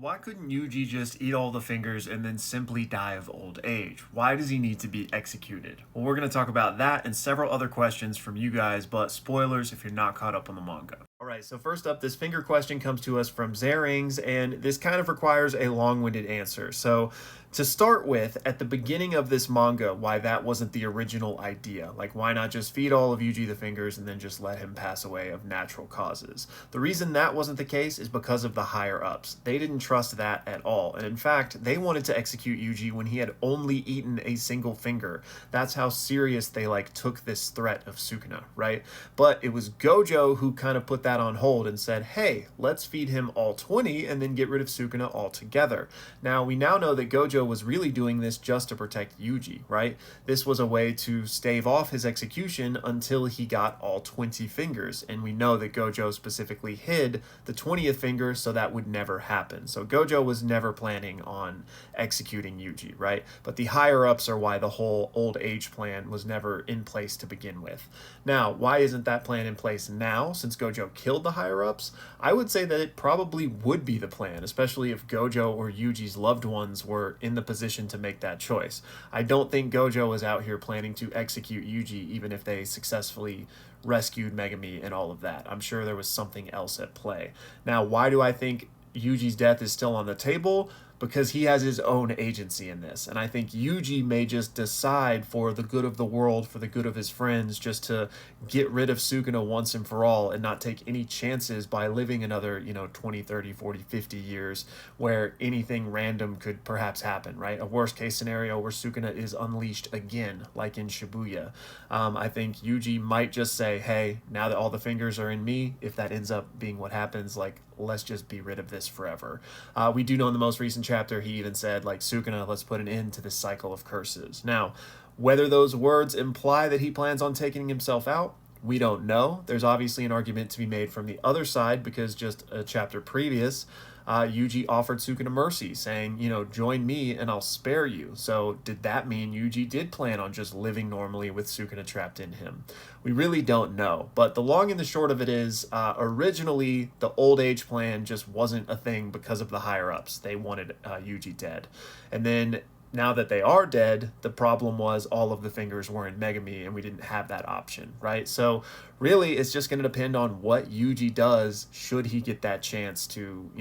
Why couldn't Yuji just eat all the fingers and then simply die of old age? Why does he need to be executed? Well, we're going to talk about that and several other questions from you guys, but spoilers if you're not caught up on the manga. Alright, so first up, this finger question comes to us from Zerings, and this kind of requires a long-winded answer. So, to start with, at the beginning of this manga, why that wasn't the original idea. Like, why not just feed all of Yuji the fingers and then just let him pass away of natural causes? The reason that wasn't the case is because of the higher-ups. They didn't trust that at all, and in fact, they wanted to execute Yuji when he had only eaten a single finger. That's how serious they, took this threat of sukuna, right? But it was Gojo who kind of put that on hold and said, hey, let's feed him all 20 and then get rid of sukuna altogether. Now, we now know that Gojo was really doing this just to protect Yuji, right? This was a way to stave off his execution until he got all 20 fingers, and we know that Gojo specifically hid the 20th finger so that would never happen. So Gojo was never planning on executing Yuji, right? But the higher-ups are why the whole old age plan was never in place to begin with. Now, why isn't that plan in place now, since Gojo killed the higher-ups? I would say that it probably would be the plan, especially if Gojo or Yuji's loved ones were in the position to make that choice. I don't think Gojo was out here planning to execute Yuji even if they successfully rescued Megami and all of that. I'm sure there was something else at play. Now, why do I think Yuji's death is still on the table? Because he has his own agency in this. And I think Yuji may just decide for the good of the world, for the good of his friends, just to get rid of Sukuna once and for all and not take any chances by living another, 20, 30, 40, 50 years where anything random could perhaps happen, right? A worst case scenario where Sukuna is unleashed again, like in Shibuya. I think Yuji might just say, hey, now that all the fingers are in me, if that ends up being what happens, let's just be rid of this forever. We do know in the most recent chapter, he even said, Sukuna, let's put an end to this cycle of curses. Now, whether those words imply that he plans on taking himself out, we don't know. There's obviously an argument to be made from the other side, because just a chapter previous, Yuji offered Sukuna mercy, saying, join me and I'll spare you. So did that mean Yuji did plan on just living normally with Sukuna trapped in him? We really don't know. But the long and the short of it is, originally, the old age plan just wasn't a thing because of the higher-ups. They wanted Yuji dead. And then, now that they are dead, the problem was all of the fingers were in Megami and we didn't have that option, right? So really, it's just going to depend on what Yuji does should he get that chance to,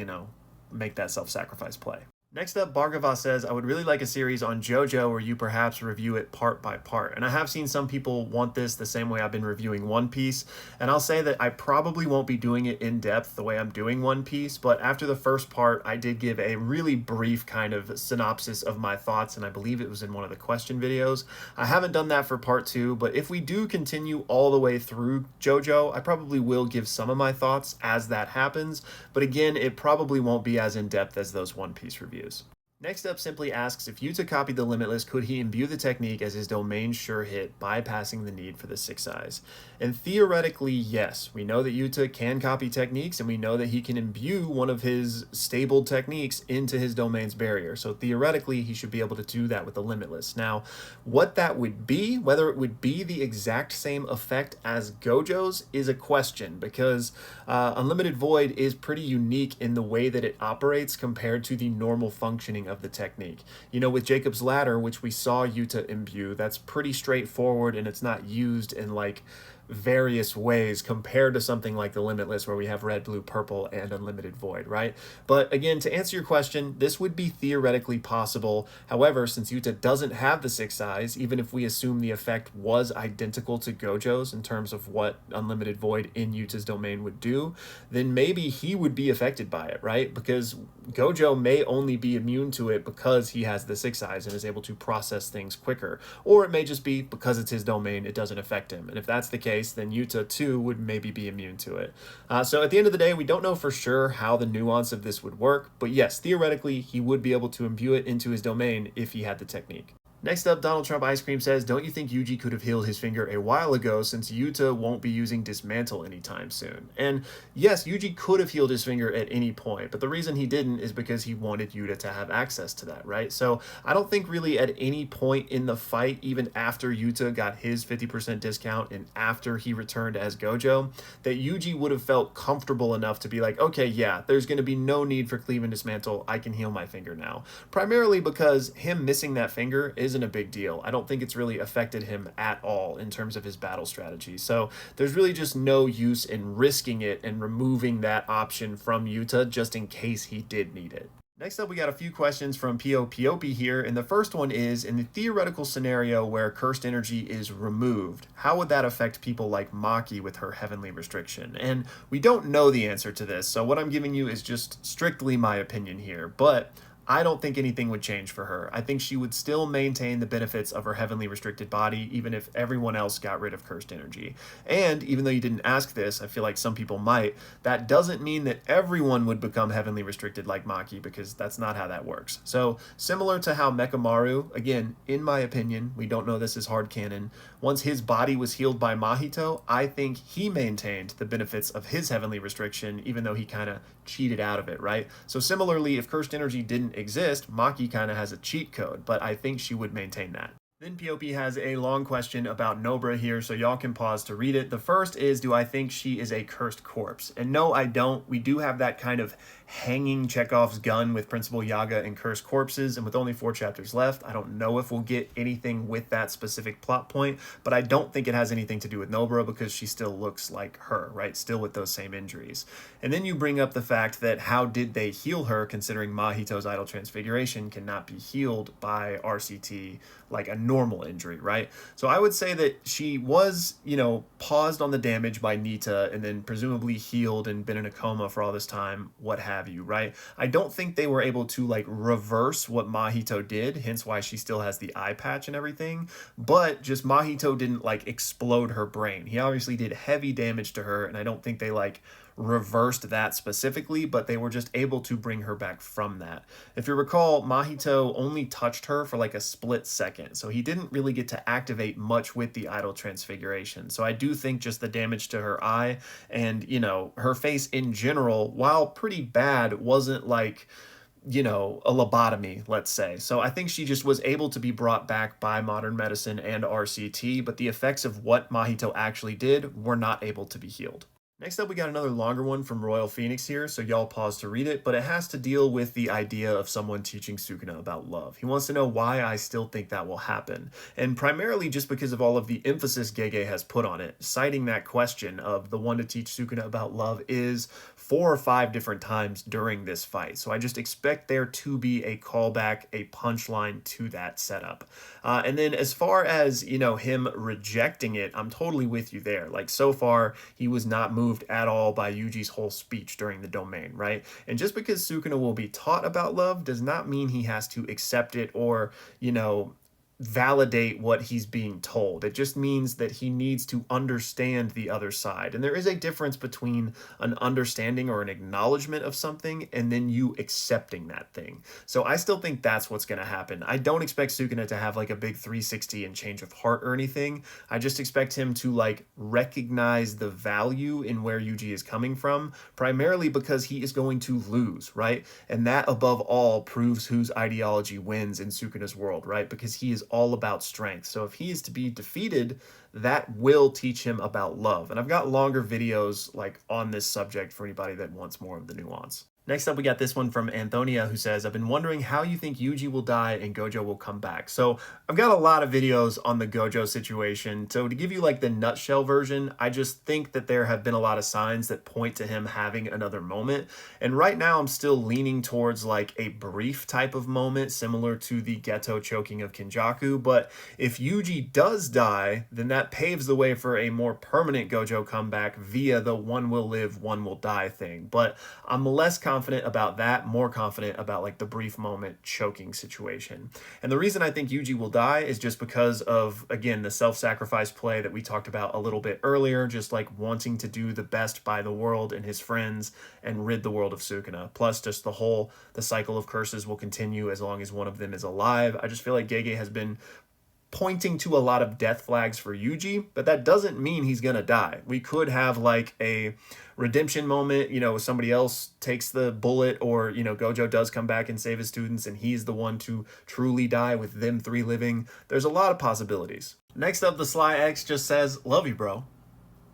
make that self-sacrifice play. Next up, Bhargava says, I would really like a series on JoJo where you perhaps review it part by part. And I have seen some people want this the same way I've been reviewing One Piece. And I'll say that I probably won't be doing it in depth the way I'm doing One Piece. But after the first part, I did give a really brief kind of synopsis of my thoughts. And I believe it was in one of the question videos. I haven't done that for part 2. But if we do continue all the way through JoJo, I probably will give some of my thoughts as that happens. But again, it probably won't be as in depth as those One Piece reviews. Next up simply asks, if Yuta copied the Limitless, could he imbue the technique as his domain sure hit, bypassing the need for the 6 eyes? And theoretically, yes. We know that Yuta can copy techniques, and we know that he can imbue one of his stabled techniques into his domain's barrier. So theoretically, he should be able to do that with the Limitless. Now, what that would be, whether it would be the exact same effect as Gojo's, is a question, because Unlimited Void is pretty unique in the way that it operates compared to the normal functioning of the technique. With Jacob's Ladder, which we saw Yuta imbue, that's pretty straightforward and it's not used in various ways compared to something like the Limitless where we have red, blue, purple, and Unlimited Void, right? But again, to answer your question, this would be theoretically possible. However, since Yuta doesn't have the 6 eyes, even if we assume the effect was identical to Gojo's in terms of what Unlimited Void in Yuta's domain would do, then maybe he would be affected by it, right? Because Gojo may only be immune to it because he has the 6 eyes and is able to process things quicker. Or it may just be because it's his domain, it doesn't affect him. And if that's the case, then Yuta too would maybe be immune to it. So at the end of the day, we don't know for sure how the nuance of this would work, but yes, theoretically, he would be able to imbue it into his domain if he had the technique. Next up, Donald Trump Ice Cream says, don't you think Yuji could have healed his finger a while ago since Yuta won't be using Dismantle anytime soon? And yes, Yuji could have healed his finger at any point, but the reason he didn't is because he wanted Yuta to have access to that, right? So I don't think really at any point in the fight, even after Yuta got his 50% discount and after he returned as Gojo, that Yuji would have felt comfortable enough to be like, okay, yeah, there's going to be no need for Cleave and Dismantle. I can heal my finger now. Primarily because him missing that finger isn't a big deal. I don't think it's really affected him at all in terms of his battle strategy. So there's really just no use in risking it and removing that option from Yuta just in case he did need it. Next up, we got a few questions from P.O.P.O.P. here, and the first one is, in the theoretical scenario where cursed energy is removed, how would that affect people like Maki with her heavenly restriction? And we don't know the answer to this, so what I'm giving you is just strictly my opinion here, but I don't think anything would change for her. I think she would still maintain the benefits of her heavenly restricted body, even if everyone else got rid of cursed energy. And even though you didn't ask this, I feel like some people might, that doesn't mean that everyone would become heavenly restricted like Maki, because that's not how that works. So similar to how Mekamaru, again, in my opinion, we don't know this is hard canon, once his body was healed by Mahito, I think he maintained the benefits of his heavenly restriction, even though he kind of cheated out of it, right? So similarly, if cursed energy didn't exist, Maki kind of has a cheat code, but I think she would maintain that. Then POP has a long question about Nobra here, so y'all can pause to read it. The first is, do I think she is a cursed corpse? And no, I don't. We do have that kind of hanging Chekhov's gun with Principal Yaga and cursed corpses, and with only 4 chapters left, I don't know if we'll get anything with that specific plot point, but I don't think it has anything to do with Nobra because she still looks like her, right? Still with those same injuries. And then you bring up the fact that how did they heal her, considering Mahito's idol transfiguration cannot be healed by RCT like a normal injury, right? So I would say that she was, paused on the damage by Nita and then presumably healed and been in a coma for all this time, what have you, right? I don't think they were able to reverse what Mahito did, hence why she still has the eye patch and everything, but just Mahito didn't explode her brain. He obviously did heavy damage to her, and I don't think they reversed that specifically, but they were just able to bring her back from that. If you recall, Mahito only touched her for a split second, so he didn't really get to activate much with the idol transfiguration. So I do think just the damage to her eye and, her face in general, while pretty bad, wasn't a lobotomy, let's say. So I think she just was able to be brought back by modern medicine and RCT, but the effects of what Mahito actually did were not able to be healed. Next up, we got another longer one from Royal Phoenix here, so y'all pause to read it, but it has to deal with the idea of someone teaching Sukuna about love. He wants to know why I still think that will happen, and primarily just because of all of the emphasis Gege has put on it, citing that question of the one to teach Sukuna about love is 4 or 5 different times during this fight. So I just expect there to be a callback, a punchline to that setup. And then as far as, him rejecting it, I'm totally with you there. So far, he was not moved at all by Yuji's whole speech during the domain, right? And just because Sukuna will be taught about love does not mean he has to accept it or, validate what he's being told. It just means that he needs to understand the other side. And there is a difference between an understanding or an acknowledgement of something and then you accepting that thing. So I still think that's what's going to happen. I don't expect Sukuna to have a big 360 and change of heart or anything. I just expect him to recognize the value in where Yuji is coming from, primarily because he is going to lose, right? And that above all proves whose ideology wins in Sukuna's world, right? Because he is all about strength. So if he is to be defeated, that will teach him about love. And I've got longer videos on this subject for anybody that wants more of the nuance. Next up, we got this one from Anthonia, who says, I've been wondering how you think Yuji will die and Gojo will come back. So I've got a lot of videos on the Gojo situation. So to give you the nutshell version, I just think that there have been a lot of signs that point to him having another moment. And right now I'm still leaning towards a brief type of moment, similar to the Geto choking of Kinjaku. But if Yuji does die, then that paves the way for a more permanent Gojo comeback via the one will live, one will die thing. But I'm less confident confident about that, more confident about like the brief moment choking situation. And the reason I think Yuji will die is just because of, again, the self-sacrifice play that we talked about a little bit earlier, just like wanting to do the best by the world and his friends and rid the world of Sukuna. Plus just the cycle of curses will continue as long as one of them is alive. I just feel like Gege has been pointing to a lot of death flags for Yuji, but that doesn't mean he's gonna die. We could have like a redemption moment, somebody else takes the bullet, or, Gojo does come back and save his students and he's the one to truly die with them three living. There's a lot of possibilities. Next up, the Sly X just says, "Love you, bro."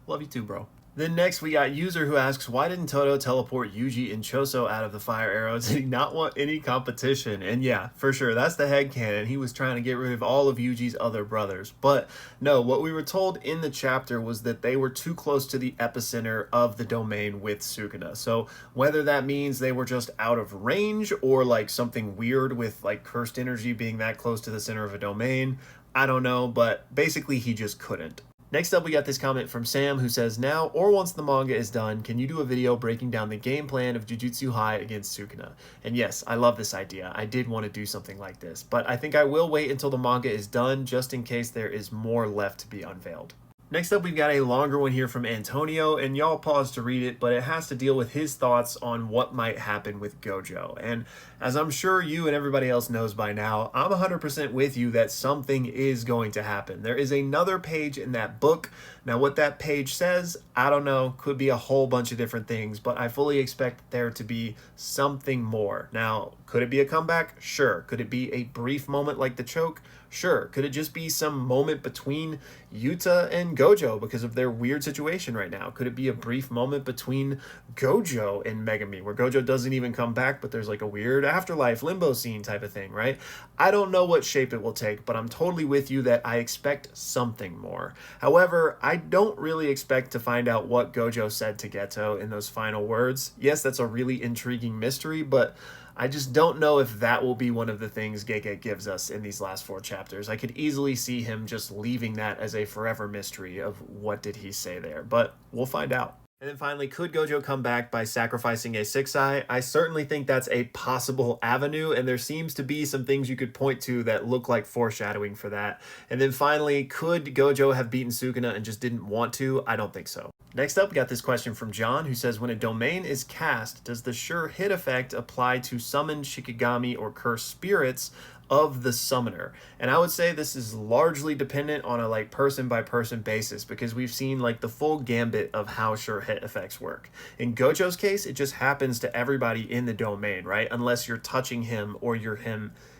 Love you too, bro. Then next we got User who asks, why didn't Todo teleport Yuji and Choso out of the fire arrows? Did he not want any competition? And yeah, for sure, that's the headcanon. He was trying to get rid of all of Yuji's other brothers. But no, what we were told in the chapter was that they were too close to the epicenter of the domain with Sukuna. So whether that means they were just out of range or like something weird with like cursed energy being that close to the center of a domain, I don't know, but basically he just couldn't. Next up, we got this comment from Sam who says, now or once the manga is done, can you do a video breaking down the game plan of Jujutsu High against Sukuna? And yes, I love this idea. I did want to do something like this, but I think I will wait until the manga is done just in case there is more left to be unveiled. Next up, we've got a longer one here from Anthonia, and y'all pause to read it, but it has to deal with his thoughts on what might happen with Gojo. And as I'm sure you and everybody else knows by now, I'm 100% with you that something is going to happen. There is another page in that book. Now, what that page says, I don't know, could be a whole bunch of different things, but I fully expect there to be something more. Now, could it be a comeback? Sure. Could it be a brief moment like the choke? Sure. Could it just be some moment between Yuta and Gojo because of their weird situation right now? Could it be a brief moment between Gojo and Megami where Gojo doesn't even come back, but there's like a weird afterlife limbo scene type of thing, right? I don't know what shape it will take, but I'm totally with you that I expect something more. However, I don't really expect to find out what Gojo said to Geto in those final words. Yes, that's a really intriguing mystery, but I just don't know if that will be one of the things Gege gives us in these last 4 chapters. I could easily see him just leaving that as a forever mystery of what did he say there, but we'll find out. And then finally, could Gojo come back by sacrificing a 6-eye? I certainly think that's a possible avenue, and there seems to be some things you could point to that look like foreshadowing for that. And then finally, could Gojo have beaten Sukuna and just didn't want to? I don't think so. Next up, we got this question from John who says, when a domain is cast, does the sure hit effect apply to summoned Shikigami or cursed spirits of the summoner? And I would say this is largely dependent on a like person by person basis, because we've seen like the full gambit of how sure hit effects work. In Gojo's case, it just happens to everybody in the domain, right? Unless you're touching him or you're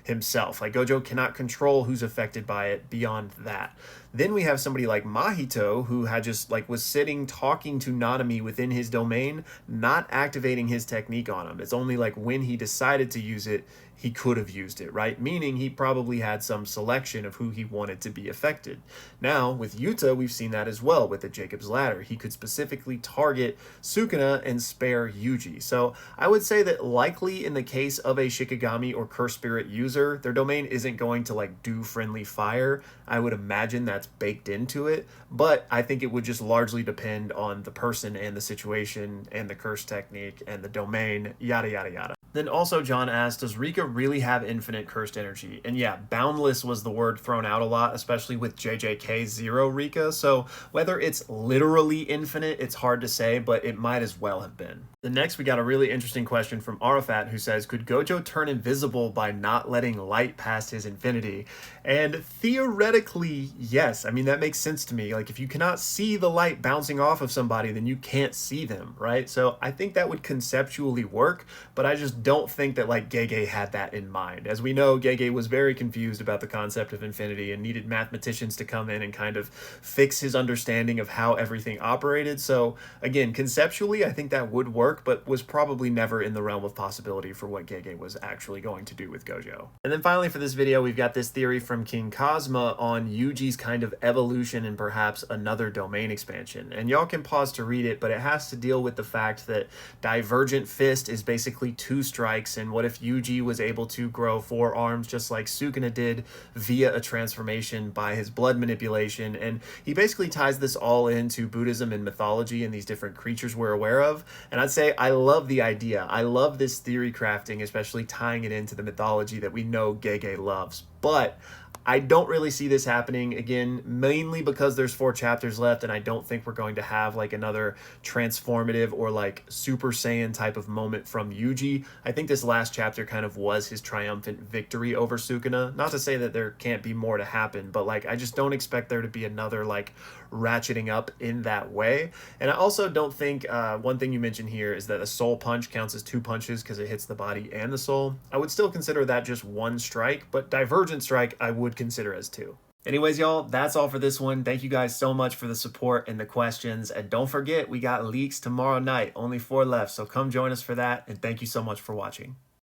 himself. Like Gojo cannot control who's affected by it beyond that. Then we have somebody like Mahito who had just like was sitting talking to Nanami within his domain, not activating his technique on him. It's only like when he decided to use it, he could have used it, right? Meaning he probably had some selection of who he wanted to be affected. Now, with Yuta, we've seen that as well with the Jacob's Ladder. He could specifically target Sukuna and spare Yuji. So I would say that likely in the case of a Shikigami or Curse Spirit user, their domain isn't going to like do friendly fire. I would imagine that's baked into it, but I think it would just largely depend on the person and the situation and the curse technique and the domain, yada, yada, yada. Then also John asked, does Rika really have infinite cursed energy? And yeah, boundless was the word thrown out a lot, especially with JJK Zero Rika. So whether it's literally infinite, it's hard to say, but it might as well have been. The next, we got a really interesting question from Arafat who says, could Gojo turn invisible by not letting light past his infinity? And theoretically, yes. I mean, that makes sense to me. Like if you cannot see the light bouncing off of somebody, then you can't see them, right? So I think that would conceptually work, but I just don't think that like Gege had that in mind. As we know, Gege was very confused about the concept of infinity and needed mathematicians to come in and kind of fix his understanding of how everything operated. So again, conceptually, I think that would work, but was probably never in the realm of possibility for what Gege was actually going to do with Gojo. And then finally for this video, we've got this theory from King Cosma on Yuji's kind of evolution and perhaps another domain expansion. And y'all can pause to read it, but it has to deal with the fact that Divergent Fist is basically 2 strikes, and what if Yuji was able to grow 4 arms just like Sukuna did via a transformation by his blood manipulation. And he basically ties this all into Buddhism and mythology and these different creatures we're aware of. And I'd say say I love the idea. I love this theory crafting, especially tying it into the mythology that we know Gege loves. But I don't really see this happening, again, mainly because there's 4 chapters left, and I don't think we're going to have like another transformative or like Super Saiyan type of moment from Yuji. I think this last chapter kind of was his triumphant victory over Sukuna. Not to say that there can't be more to happen, but like I just don't expect there to be another like ratcheting up in that way. And I also don't think, one thing you mentioned here is that a soul punch counts as 2 punches because it hits the body and the soul. I would still consider that just 1 strike, but Divergent Strike I would consider as 2. Anyways, y'all, that's all for this one. Thank you guys so much for the support and the questions. And don't forget, we got leaks tomorrow night, only 4 left. So come join us for that. And thank you so much for watching.